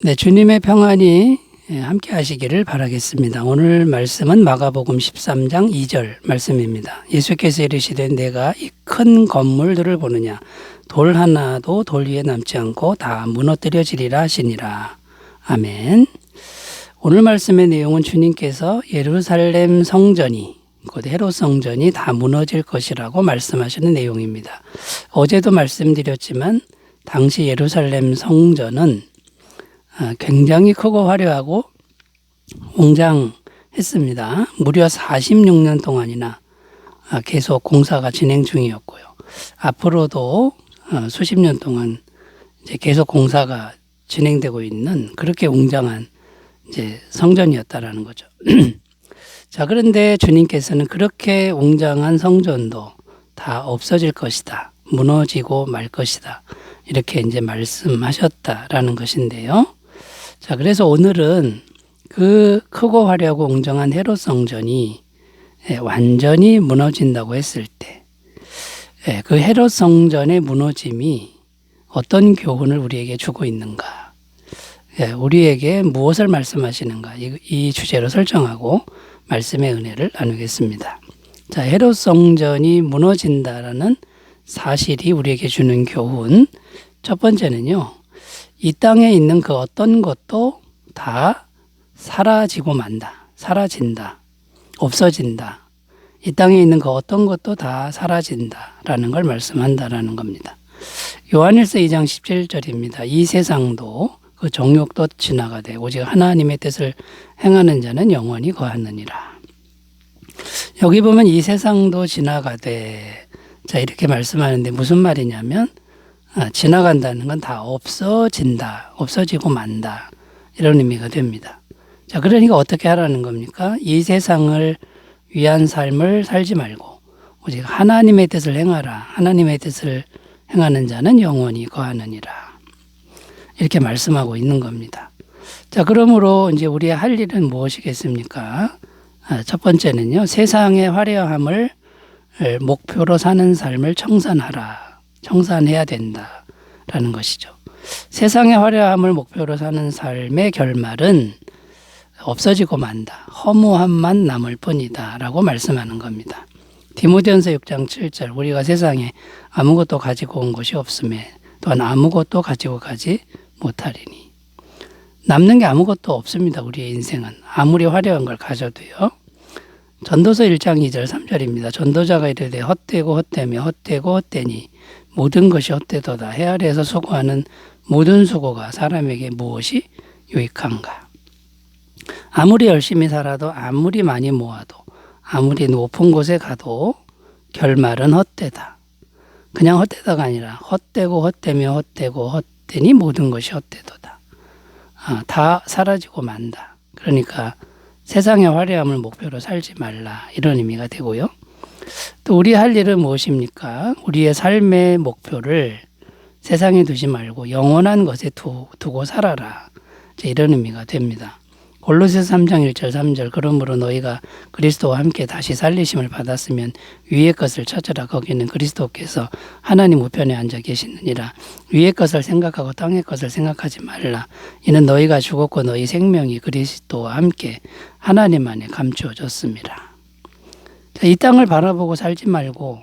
네, 주님의 평안이 함께 하시기를 바라겠습니다. 오늘 말씀은 마가복음 13장 2절 말씀입니다. 예수께서 이르시되 내가 이 큰 건물들을 보느냐 돌 하나도 돌 위에 남지 않고 다 무너뜨려지리라 하시니라. 아멘. 오늘 말씀의 내용은 주님께서 예루살렘 성전이 곧 헤롯 성전이 다 무너질 것이라고 말씀하시는 내용입니다. 어제도 말씀드렸지만 당시 예루살렘 성전은 굉장히 크고 화려하고 웅장했습니다. 무려 46년 동안이나 계속 공사가 진행 중이었고요. 앞으로도 수십 년 동안 이제 계속 공사가 진행되고 있는 그렇게 웅장한 이제 성전이었다라는 거죠. 자, 그런데 주님께서는 그렇게 웅장한 성전도 다 없어질 것이다. 무너지고 말 것이다. 이렇게 이제 말씀하셨다라는 것인데요. 자, 그래서 오늘은 그 크고 화려하고 웅장한 헤롯 성전이 완전히 무너진다고 했을 때, 그 헤롯 성전의 무너짐이 어떤 교훈을 우리에게 주고 있는가, 우리에게 무엇을 말씀하시는가, 이 주제로 설정하고 말씀의 은혜를 나누겠습니다. 자, 헤롯 성전이 무너진다라는 사실이 우리에게 주는 교훈, 첫 번째는요, 이 땅에 있는 그 어떤 것도 다 사라지고 만다. 사라진다. 없어진다. 이 땅에 있는 그 어떤 것도 다 사라진다라는 걸 말씀한다라는 겁니다. 요한일서 2장 17절입니다. 이 세상도 그 정욕도 지나가되 오직 하나님의 뜻을 행하는 자는 영원히 거하느니라. 여기 보면 이 세상도 지나가되, 자, 이렇게 말씀하는데 무슨 말이냐면 지나간다는 건 다 없어진다, 없어지고 만다, 이런 의미가 됩니다. 자, 그러니까 어떻게 하라는 겁니까? 이 세상을 위한 삶을 살지 말고 오직 하나님의 뜻을 행하라. 하나님의 뜻을 행하는 자는 영원히 거하느니라. 이렇게 말씀하고 있는 겁니다. 자, 그러므로 이제 우리의 할 일은 무엇이겠습니까? 첫 번째는요, 세상의 화려함을 목표로 사는 삶을 청산하라. 청산해야 된다라는 것이죠. 세상의 화려함을 목표로 사는 삶의 결말은 없어지고 만다. 허무함만 남을 뿐이다 라고 말씀하는 겁니다. 디모데전서 6장 7절 우리가 세상에 아무것도 가지고 온 것이 없음에 또한 아무것도 가지고 가지 못하리니. 남는 게 아무것도 없습니다. 우리의 인생은. 아무리 화려한 걸 가져도요. 전도서 1장 2절 3절입니다. 전도자가 이르되 헛되고 헛되며 헛되고 헛되니 모든 것이 헛되도다. 해 아래에서 수고하는 모든 수고가 사람에게 무엇이 유익한가. 아무리 열심히 살아도 아무리 많이 모아도 아무리 높은 곳에 가도 결말은 헛되다. 그냥 헛되다가 아니라 헛되고 헛되며 헛되고 헛되니 모든 것이 헛되도다. 다 사라지고 만다. 그러니까 세상의 화려함을 목표로 살지 말라. 이런 의미가 되고요. 또 우리 할 일은 무엇입니까? 우리의 삶의 목표를 세상에 두지 말고 영원한 것에 두고 살아라. 이런 의미가 됩니다. 골로새서 3장 1절 3절 그러므로 너희가 그리스도와 함께 다시 살리심을 받았으면 위의 것을 찾으라. 거기는 그리스도께서 하나님 우편에 앉아 계시느니라. 위의 것을 생각하고 땅의 것을 생각하지 말라. 이는 너희가 죽었고 너희 생명이 그리스도와 함께 하나님 안에 감추어졌습니다. 이 땅을 바라보고 살지 말고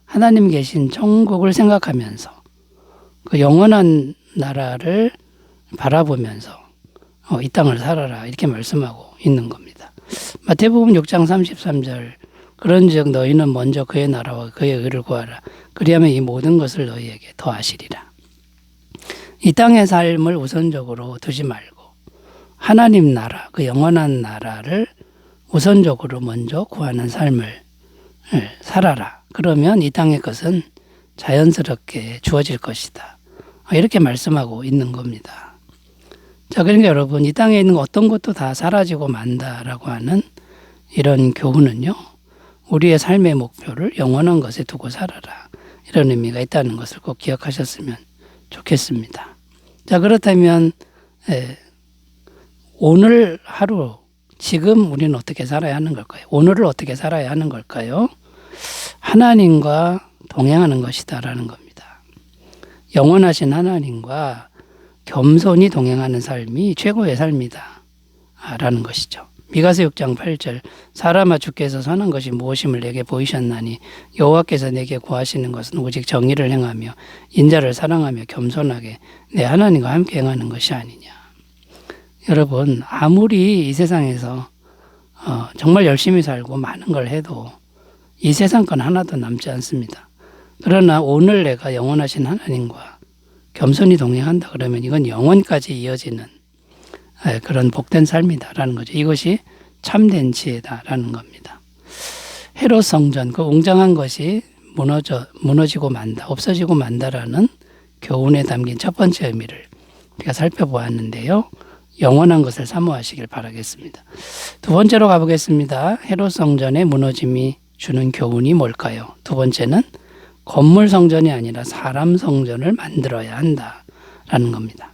하나님 계신 천국을 생각하면서 그 영원한 나라를 바라보면서 이 땅을 살아라. 이렇게 말씀하고 있는 겁니다. 마태복음 6장 33절 그런즉 너희는 먼저 그의 나라와 그의 의를 구하라. 그리하면 이 모든 것을 너희에게 더하시리라. 이 땅의 삶을 우선적으로 두지 말고 하나님 나라, 그 영원한 나라를 우선적으로 먼저 구하는 삶을 살아라. 그러면 이 땅의 것은 자연스럽게 주어질 것이다. 이렇게 말씀하고 있는 겁니다. 자, 그러니까 여러분, 이 땅에 있는 어떤 것도 다 사라지고 만다라고 하는 이런 교훈은요, 우리의 삶의 목표를 영원한 것에 두고 살아라. 이런 의미가 있다는 것을 꼭 기억하셨으면 좋겠습니다. 자, 그렇다면 오늘 하루, 지금 우리는 어떻게 살아야 하는 걸까요? 오늘을 어떻게 살아야 하는 걸까요? 하나님과 동행하는 것이다라는 겁니다. 영원하신 하나님과 겸손히 동행하는 삶이 최고의 삶이다 라는 것이죠. 미가서 6장 8절 사람아 주께서 선한 것이 무엇임을 내게 보이셨나니 여호와께서 내게 구하시는 것은 오직 정의를 행하며 인자를 사랑하며 겸손하게 내 하나님과 함께 행하는 것이 아니냐. 여러분 아무리 이 세상에서 정말 열심히 살고 많은 걸 해도 이 세상 건 하나도 남지 않습니다. 그러나 오늘 내가 영원하신 하나님과 겸손히 동행한다 그러면 이건 영원까지 이어지는 그런 복된 삶이다라는 거죠. 이것이 참된 지혜다라는 겁니다. 헤롯 성전 그 웅장한 것이 무너지고 만다, 없어지고 만다라는 교훈에 담긴 첫 번째 의미를 우리가 살펴보았는데요. 영원한 것을 사모하시길 바라겠습니다. 두 번째로 가보겠습니다. 헤롯 성전의 무너짐이 주는 교훈이 뭘까요? 두 번째는 건물 성전이 아니라 사람 성전을 만들어야 한다라는 겁니다.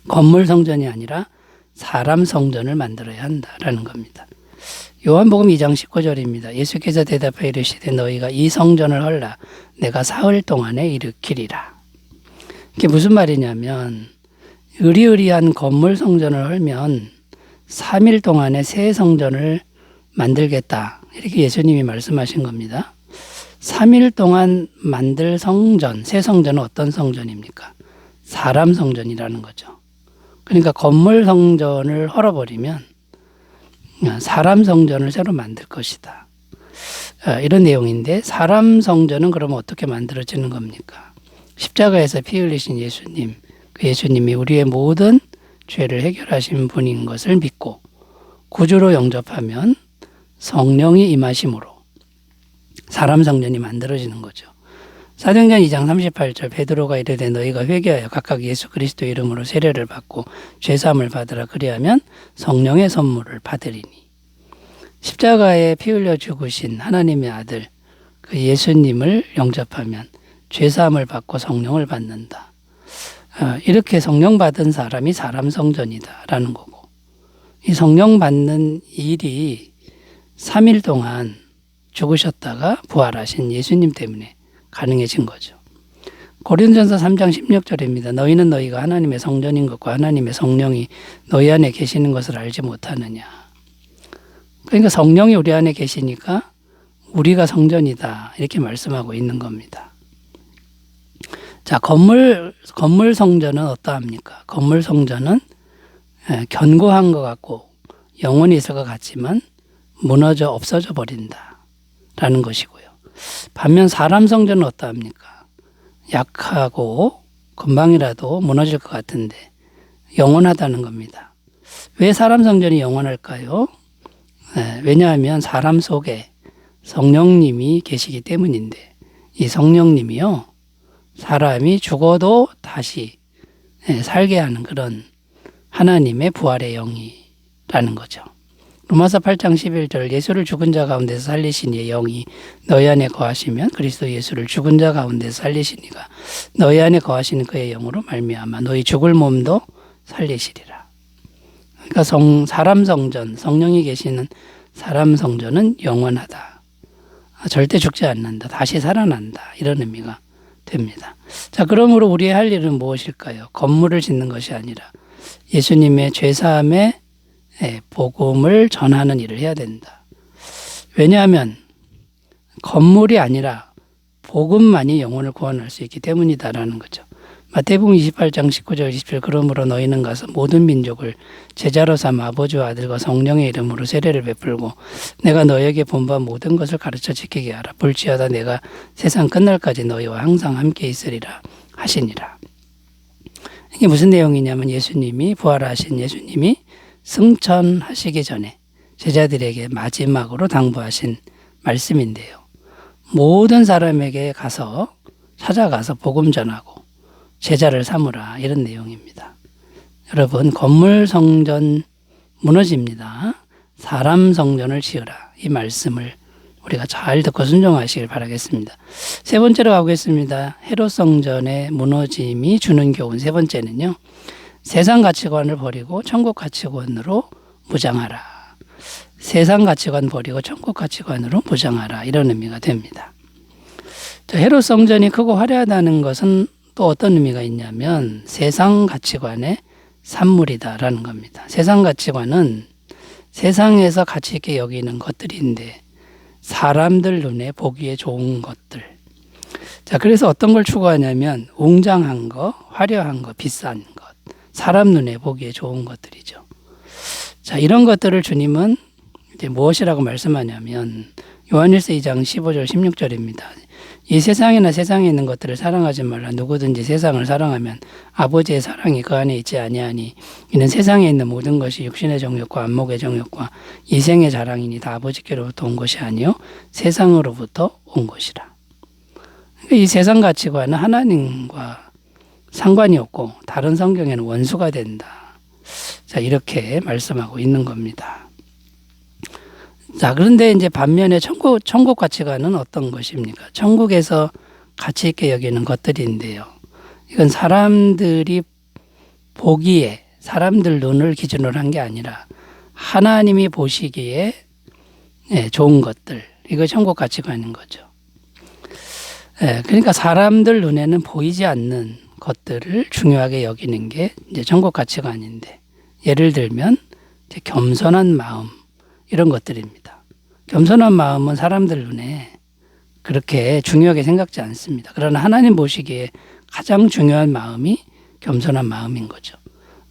건물 성전이 아니라 사람 성전을 만들어야 한다라는 겁니다. 요한복음 2장 19절입니다. 예수께서 대답하여 이르시되 너희가 이 성전을 헐라 내가 사흘 동안에 일으키리라. 이게 무슨 말이냐면 의리의리한 건물 성전을 헐면 3일 동안에 새 성전을 만들겠다. 이렇게 예수님이 말씀하신 겁니다. 3일 동안 만들 성전, 새 성전은 어떤 성전입니까? 사람 성전이라는 거죠. 그러니까 건물 성전을 헐어버리면 사람 성전을 새로 만들 것이다. 이런 내용인데 사람 성전은 그러면 어떻게 만들어지는 겁니까? 십자가에서 피 흘리신 예수님, 그 예수님이 우리의 모든 죄를 해결하신 분인 것을 믿고 구주로 영접하면 성령이 임하심으로 사람 성전이 만들어지는 거죠. 사도행전 2장 38절 베드로가 이르되 너희가 회개하여 각각 예수 그리스도 이름으로 세례를 받고 죄사함을 받으라 그리하면 성령의 선물을 받으리니. 십자가에 피 흘려 죽으신 하나님의 아들 그 예수님을 영접하면 죄사함을 받고 성령을 받는다. 이렇게 성령 받은 사람이 사람 성전이다라는 거고 이 성령 받는 일이 3일 동안 죽으셨다가 부활하신 예수님 때문에 가능해진 거죠. 고린도전서 3장 16절입니다. 너희는 너희가 하나님의 성전인 것과 하나님의 성령이 너희 안에 계시는 것을 알지 못하느냐. 그러니까 성령이 우리 안에 계시니까 우리가 성전이다 이렇게 말씀하고 있는 겁니다. 자, 건물 성전은 어떠합니까? 건물 성전은 견고한 것 같고 영원히 있을 것 같지만 무너져 없어져 버린다라는 것이고요. 반면 사람 성전은 어떠합니까? 약하고 금방이라도 무너질 것 같은데 영원하다는 겁니다. 왜 사람 성전이 영원할까요? 왜냐하면 사람 속에 성령님이 계시기 때문인데 이 성령님이요 사람이 죽어도 다시 살게 하는 그런 하나님의 부활의 영이라는 거죠. 로마서 8장 11절 예수를 죽은 자 가운데서 살리신 이의 영이 너희 안에 거하시면 그리스도 예수를 죽은 자 가운데서 살리신 이가 너희 안에 거하시는 그의 영으로 말미암아 너희 죽을 몸도 살리시리라. 그러니까 사람 성전, 성령이 계시는 사람 성전은 영원하다. 절대 죽지 않는다. 다시 살아난다. 이런 의미가 됩니다. 자, 그러므로 우리의 할 일은 무엇일까요? 건물을 짓는 것이 아니라 예수님의 죄사함의 복음을 전하는 일을 해야 된다. 왜냐하면 건물이 아니라 복음만이 영혼을 구원할 수 있기 때문이다라는 거죠. 마태복음 28장 19절 20절 그러므로 너희는 가서 모든 민족을 제자로 삼아 아버지와 아들과 성령의 이름으로 세례를 베풀고 내가 너희에게 본바 모든 것을 가르쳐 지키게 하라. 볼지어다 내가 세상 끝날까지 너희와 항상 함께 있으리라 하시니라. 이게 무슨 내용이냐면 예수님이 부활하신 예수님이 승천하시기 전에 제자들에게 마지막으로 당부하신 말씀인데요. 모든 사람에게 찾아가서 복음 전하고 제자를 삼으라 이런 내용입니다. 여러분 건물 성전 무너집니다. 사람 성전을 지으라 이 말씀을 우리가 잘 듣고 순종하시길 바라겠습니다. 세 번째로 가보겠습니다. 헤롯 성전의 무너짐이 주는 교훈 세 번째는요. 세상 가치관을 버리고 천국 가치관으로 무장하라. 세상 가치관 버리고 천국 가치관으로 무장하라. 이런 의미가 됩니다. 헤롯 성전이 크고 화려하다는 것은 또 어떤 의미가 있냐면 세상 가치관의 산물이다라는 겁니다. 세상 가치관은 세상에서 가치 있게 여기는 것들인데 사람들 눈에 보기에 좋은 것들. 자, 그래서 어떤 걸 추구하냐면 웅장한 거, 화려한 거, 비싼 것. 사람 눈에 보기에 좋은 것들이죠. 자, 이런 것들을 주님은 이제 무엇이라고 말씀하냐면 요한일서 2장 15절 16절입니다. 이 세상이나 세상에 있는 것들을 사랑하지 말라. 누구든지 세상을 사랑하면 아버지의 사랑이 그 안에 있지 아니하니 이는 세상에 있는 모든 것이 육신의 정욕과 안목의 정욕과 이생의 자랑이니 다 아버지께로부터 온 것이 아니요 세상으로부터 온 것이라. 그러니까 이 세상 가치관은 하나님과 상관이 없고 다른 성경에는 원수가 된다. 자, 이렇게 말씀하고 있는 겁니다. 자, 그런데 이제 반면에 천국 가치관은 어떤 것입니까? 천국에서 가치 있게 여기는 것들인데요. 이건 사람들이 보기에 사람들 눈을 기준으로 한 게 아니라 하나님이 보시기에 좋은 것들. 이거 천국 가치관인 거죠. 그러니까 사람들 눈에는 보이지 않는 것들을 중요하게 여기는 게 이제 천국 가치관인데, 예를 들면 이제 겸손한 마음 이런 것들입니다. 겸손한 마음은 사람들 눈에 그렇게 중요하게 생각지 않습니다. 그러나 하나님 보시기에 가장 중요한 마음이 겸손한 마음인 거죠.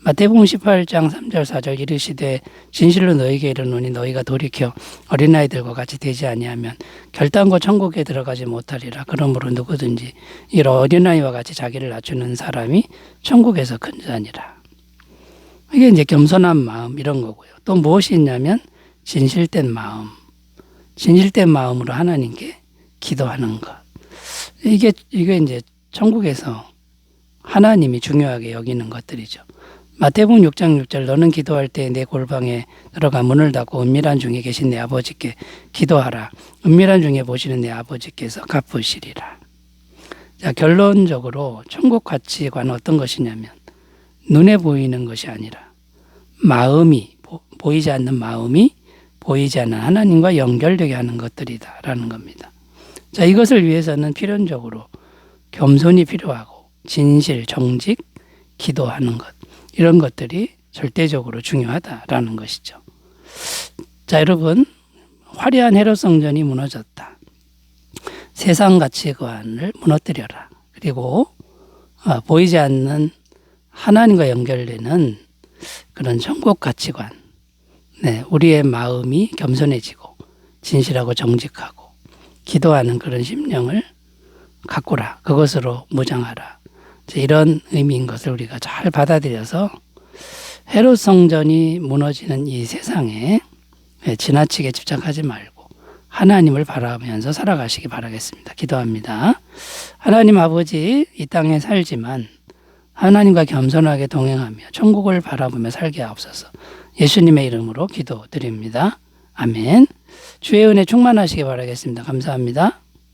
마태복음 18장 3절 4절 이르시되 진실로 너희에게 이르노니 너희가 돌이켜 어린아이들과 같이 되지 아니하면 결단코 천국에 들어가지 못하리라. 그러므로 누구든지 이런 어린아이와 같이 자기를 낮추는 사람이 천국에서 큰 자니라. 이게 이제 겸손한 마음 이런 거고요. 또 무엇이 있냐면 진실된 마음. 진실된 마음으로 하나님께 기도하는 것. 이게 이제 천국에서 하나님이 중요하게 여기는 것들이죠. 마태복음 6장 6절 너는 기도할 때 내 골방에 들어가 문을 닫고 은밀한 중에 계신 내 아버지께 기도하라. 은밀한 중에 보시는 내 아버지께서 갚으시리라. 자, 결론적으로 천국 가치관은 어떤 것이냐면 눈에 보이는 것이 아니라 마음이 보이지 않는 마음이 보이지 않는 하나님과 연결되게 하는 것들이다라는 겁니다. 자, 이것을 위해서는 필연적으로 겸손이 필요하고 진실, 정직, 기도하는 것 이런 것들이 절대적으로 중요하다라는 것이죠. 자, 여러분, 화려한 헤롯 성전이 무너졌다. 세상 가치관을 무너뜨려라. 그리고 보이지 않는 하나님과 연결되는 그런 천국 가치관. 네, 우리의 마음이 겸손해지고 진실하고 정직하고 기도하는 그런 심령을 가꾸라. 그것으로 무장하라. 이런 의미인 것을 우리가 잘 받아들여서 헤롯 성전이 무너지는 이 세상에 지나치게 집착하지 말고 하나님을 바라보면서 살아가시기 바라겠습니다. 기도합니다. 하나님 아버지, 이 땅에 살지만 하나님과 겸손하게 동행하며 천국을 바라보며 살게 하옵소서. 예수님의 이름으로 기도드립니다. 아멘. 주의 은혜 충만하시기 바라겠습니다. 감사합니다.